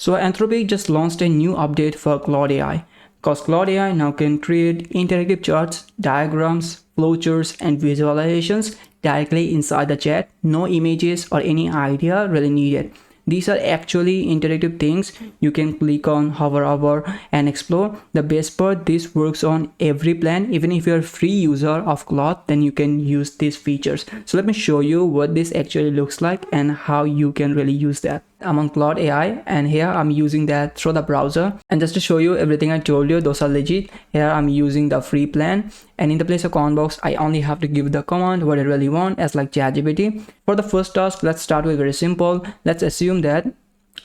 So Anthropic just launched a new update for Claude AI, because Claude AI now can create interactive charts, diagrams, flowcharts, and visualizations directly inside the chat. No images or any idea really needed. These are actually interactive things you can click on, hover over, and explore. The best part, this works on every plan. Even if you're a free user of Claude, then you can use these features. So let me show you what this actually looks like and how you can really use that. I'm on Claude AI, and here I'm using that through the browser. And just to show you everything I told you, those are legit. Here I'm using the free plan, and in the place of command box, I only have to give the command what I really want, as like ChatGPT. For the first task, let's start with very simple. Let's assume that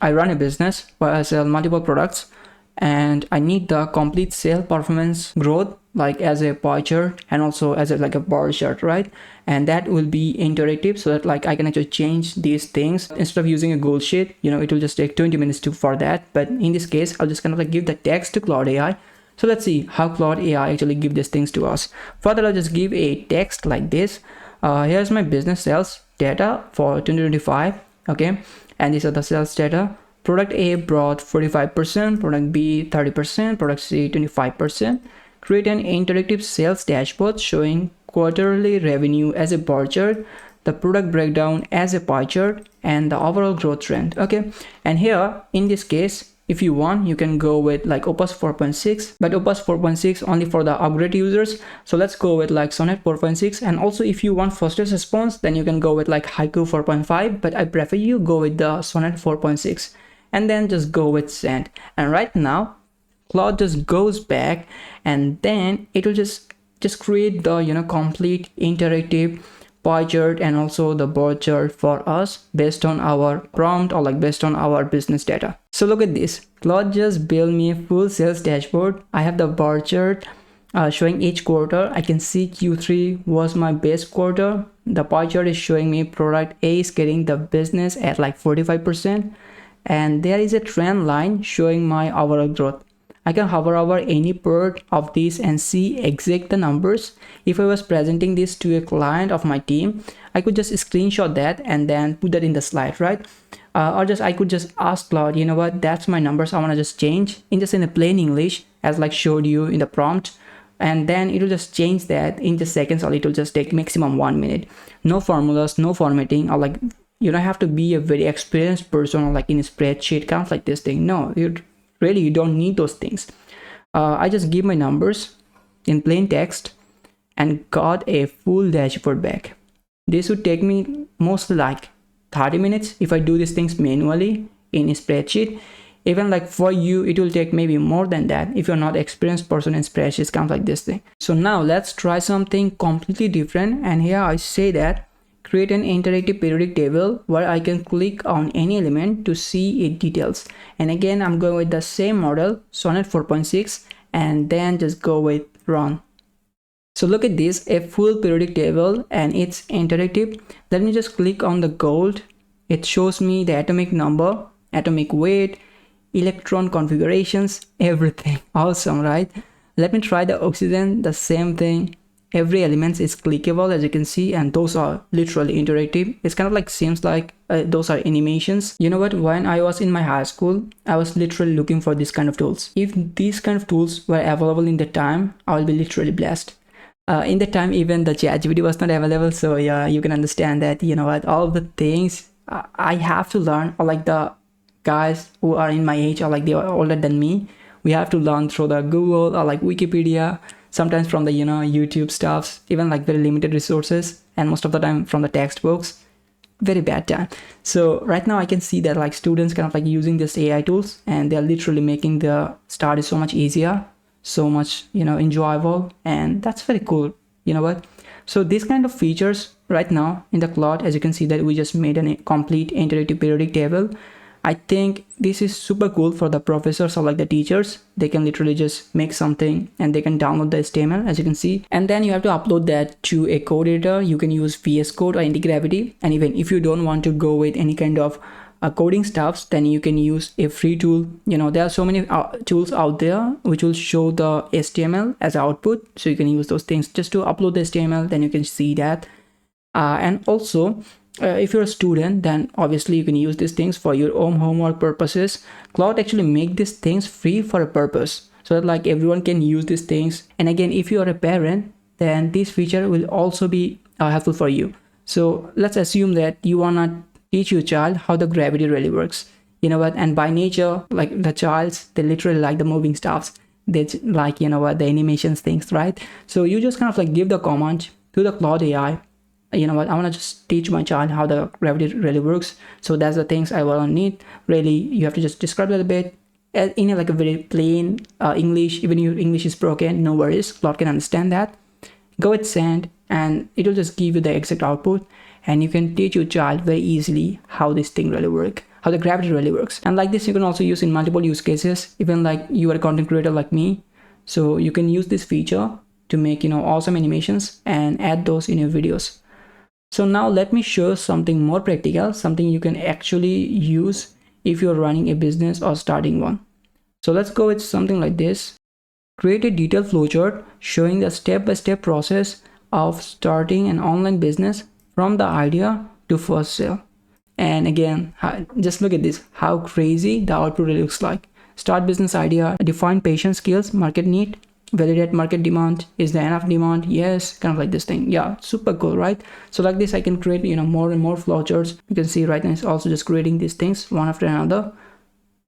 I run a business where I sell multiple products, and I need the complete sale performance growth, like as a pie chart and also as a bar chart, right? And that will be interactive, so that like I can actually change these things instead of using a Google sheet. It will just take 20 minutes for that. But in this case, I'll just kind of like give the text to Claude AI. So let's see how Claude AI actually give these things to us. Further, I'll just give a text like this. Here's my business sales data for 2025. Okay, and these are the sales data. Product A brought 45%, product B 30%, product C 25%. Create an interactive sales dashboard showing quarterly revenue as a bar chart, the product breakdown as a pie chart, and the overall growth trend. Okay, and here in this case, if you want, you can go with like Opus 4.6, but Opus 4.6 only for the upgrade users. So let's go with like Sonnet 4.6. And also if you want fastest response, then you can go with like Haiku 4.5, but I prefer you go with the Sonnet 4.6, and then just go with send. And right now Claude just goes back, and then it will just create the complete interactive pie chart and also the bar chart for us based on our prompt, or like based on our business data. So look at this. Claude just built me a full sales dashboard. I have the bar chart showing each quarter. I can see Q3 was my best quarter. The pie chart is showing me product A is getting the business at like 45%, and there is a trend line showing my overall growth. I can hover over any part of this and see exact the numbers. If I was presenting this to a client of my team, I could just screenshot that and then put that in the slide, right? Or I could just ask Claude, you know what, that's my numbers, I want to just change in a plain English, as like showed you in the prompt, and then it will just change that in just seconds, or it will just take maximum 1 minute. No formulas, no formatting, or like you don't have to be a very experienced person or like in a spreadsheet counts like this thing. No, you don't need those things. I just give my numbers in plain text and got a full dashboard back. This would take me mostly like 30 minutes if I do these things manually in a spreadsheet. Even like for you, it will take maybe more than that if you're not experienced person in spreadsheets counts like this thing. So now let's try something completely different, and here I say that create an interactive periodic table where I can click on any element to see its details. And again, I'm going with the same model, Sonnet 4.6, and then just go with run. So look at this, a full periodic table, and it's interactive. Let me just click on the gold. It shows me the atomic number, atomic weight, electron configurations, everything. Awesome, right? Let me try the oxygen, the same thing. Every element is clickable, as you can see, and those are literally interactive. It's kind of like seems like those are animations. You know what, when I was in my high school, I was literally looking for this kind of tools. If these kind of tools were available in the time, I will be literally blessed. In the time, even the ChatGPT was not available, so yeah, you can understand that, you know what, all the things I have to learn, or like the guys who are in my age, or like they are older than me, we have to learn through the Google or like Wikipedia, sometimes from the YouTube stuffs, even like very limited resources, and most of the time from the textbooks. Very bad time. So right now I can see that like students kind of like using this AI tools, and they're literally making the study so much easier, so much enjoyable, and that's very cool. You know what, so these kind of features right now in the Claude, as you can see that we just made a complete interactive periodic table. I think this is super cool for the professors or like the teachers. They can literally just make something and they can download the HTML, as you can see, and then you have to upload that to a code editor. You can use VS Code or Antigravity, and even if you don't want to go with any kind of coding stuffs, then you can use a free tool. There are so many tools out there which will show the HTML as output, so you can use those things just to upload the HTML, then you can see that. And also if you're a student, then obviously you can use these things for your own homework purposes. Claude actually make these things free for a purpose, so that like everyone can use these things. And again, if you are a parent, then this feature will also be helpful for you. So let's assume that you wanna teach your child how the gravity really works. You know what? And by nature, like the childs, they literally like the moving stuffs. They like, you know what, the animations things, right? So you just kind of like give the command to the Claude AI. You know what, I want to just teach my child how the gravity really works. So that's the things I will need. Really, you have to just describe it a bit in like a very plain English. Even your English is broken, no worries, Claude can understand that. Go with send, and it will just give you the exact output, and you can teach your child very easily how this thing really works, how the gravity really works. And like this, you can also use in multiple use cases, even like you are a content creator like me. So you can use this feature to make, you know, awesome animations and add those in your videos. So now let me show something more practical, something you can actually use if you're running a business or starting one. So let's go with something like this. Create a detailed flowchart showing the step-by-step process of starting an online business from the idea to first sale. And again, just look at this, how crazy the output really looks like. Start business idea, define patient skills, market need, validate market demand. Is there enough demand? Yes, kind of like this thing. Yeah, super cool, right? So like this, I can create, you know, more and more flowcharts. You can see right now it's also just creating these things one after another.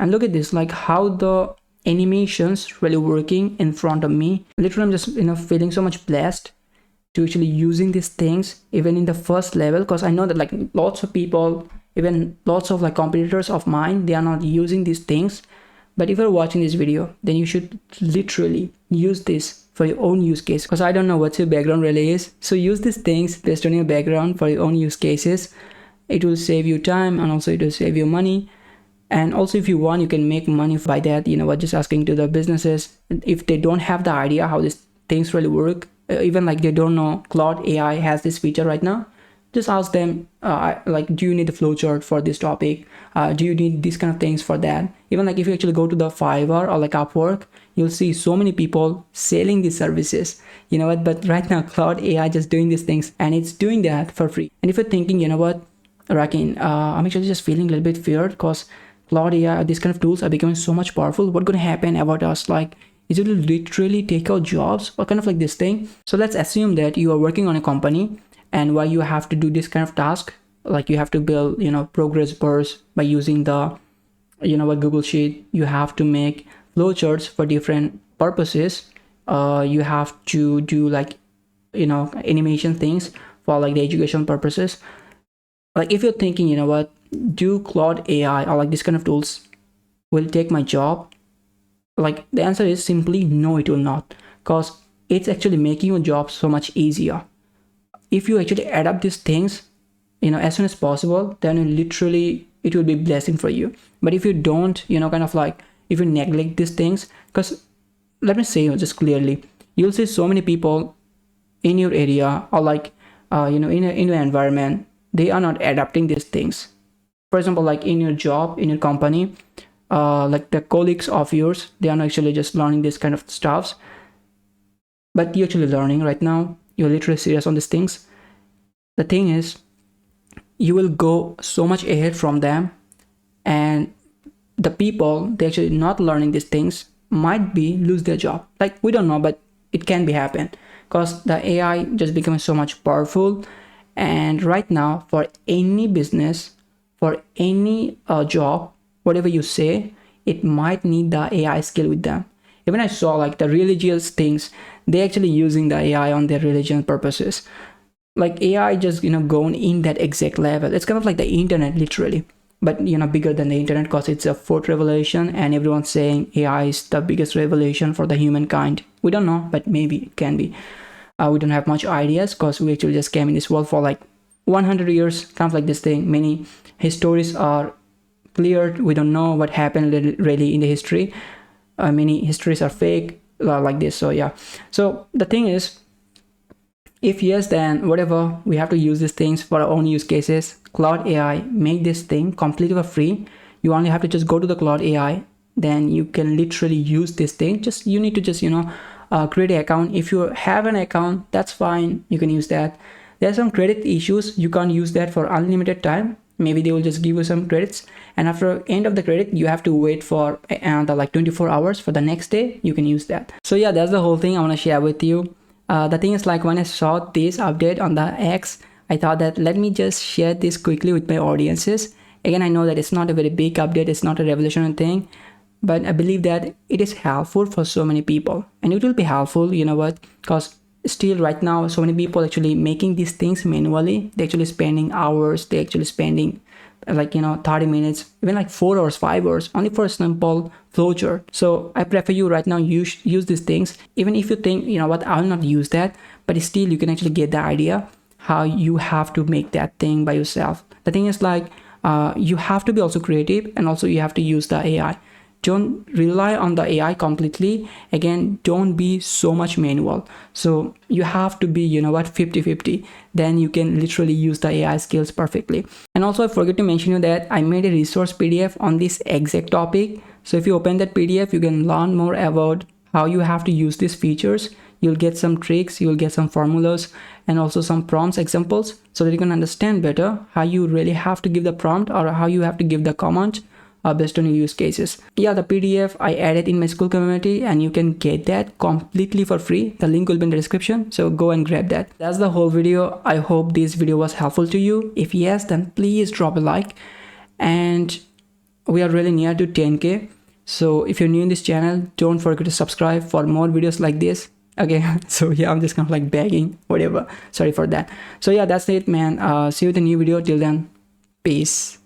And look at this, like how the animations really working in front of me. Literally, I'm just, you know, feeling so much blessed to actually using these things even in the first level, because I know that like lots of people, even lots of like competitors of mine, they are not using these things. But if you're watching this video, then you should literally use this for your own use case, because I don't know what your background really is. So use these things based on your background for your own use cases. It will save you time, and also it will save you money. And also if you want, you can make money by that, you know what, just asking to the businesses if they don't have the idea how these things really work, even like they don't know Claude AI has this feature right now. Just ask them, like, do you need a flowchart for this topic? Do you need these kind of things for that? Even like if you actually go to the Fiverr or like Upwork, you'll see so many people selling these services, you know what? But right now, Claude AI just doing these things, and it's doing that for free. And if you're thinking, you know what, Rakin, I'm actually just feeling a little bit feared because Claude AI, these kind of tools are becoming so much powerful. What's going to happen about us? Like, is it will literally take our jobs or kind of like this thing? So let's assume that you are working on a company, and why you have to do this kind of task, like you have to build, you know, progress bars by using the, you know, a Google Sheet. You have to make flowcharts for different purposes. You have to do like, you know, animation things for like the education purposes. Like if you're thinking, you know what, do Claude AI or like this kind of tools will take my job? Like the answer is simply no, it will not, because it's actually making your job so much easier. If you actually adapt these things, you know, as soon as possible, then literally it will be a blessing for you. But if you don't, you know, kind of like if you neglect these things, because let me say just clearly, you'll see so many people in your area or like you know, in your environment, they are not adapting these things. For example, like in your job, in your company, like the colleagues of yours, they are not actually just learning this kind of stuffs, but you're actually learning right now. You're literally serious on these things. The thing is, you will go so much ahead from them, and the people they actually not learning these things might be lose their job. Like we don't know, but it can be happen because the AI just becoming so much powerful. And right now, for any business, for any job, whatever you say, it might need the AI skill with them. Even I saw like the religious things, they actually using the AI on their religion purposes. Like AI just, you know, going in that exact level. It's kind of like the internet literally, but you know, bigger than the internet, because it's a fourth revelation, and everyone's saying AI is the biggest revelation for the humankind. We don't know, but maybe it can be. We don't have much ideas because we actually just came in this world for like 100 years, kind of like this thing. Many histories are cleared. We don't know what happened really in the history. Many histories are fake, like this. So yeah, so the thing is, if yes, then whatever, we have to use these things for our own use cases. Claude AI make this thing completely for free. You only have to just go to the Claude AI, then you can literally use this thing. Just you need to just, you know, create an account. If you have an account, that's fine, you can use that. There are some credit issues. You can't use that for unlimited time. Maybe they will just give you some credits, and after end of the credit you have to wait for another like 24 hours for the next day you can use that. So yeah, that's the whole thing I want to share with you. The thing is, like, when I saw this update on the X, I thought that let me just share this quickly with my audiences. Again, I know that it's not a very big update, it's not a revolutionary thing, but I believe that it is helpful for so many people, and it will be helpful, you know what, because still right now so many people actually making these things manually. They actually spending hours, they actually spending like, you know, 30 minutes, even like 4 hours, 5 hours only for a simple flowchart. So I prefer you right now use these things. Even if you think, you know what, I'll not use that, but still you can actually get the idea how you have to make that thing by yourself. The thing is, like, you have to be also creative, and also you have to use the AI. Don't rely on the AI completely. Again, don't be so much manual. So you have to be, you know what, 50-50. Then you can literally use the AI skills perfectly. And also I forget to mention you that I made a resource PDF on this exact topic. So if you open that PDF, you can learn more about how you have to use these features. You'll get some tricks, you'll get some formulas, and also some prompts examples, so that you can understand better how you really have to give the prompt, or how you have to give the command based on your use cases. Yeah, the PDF I added in my school community, and you can get that completely for free. The link will be in the description, so go and grab that. That's the whole video. I hope this video was helpful to you. If yes, then please drop a like, and we are really near to 10k. So if you're new in this channel, don't forget to subscribe for more videos like this. Okay, so yeah, I'm just kind of like begging, whatever, sorry for that. So yeah, that's it, man. See you with a new video. Till then, peace.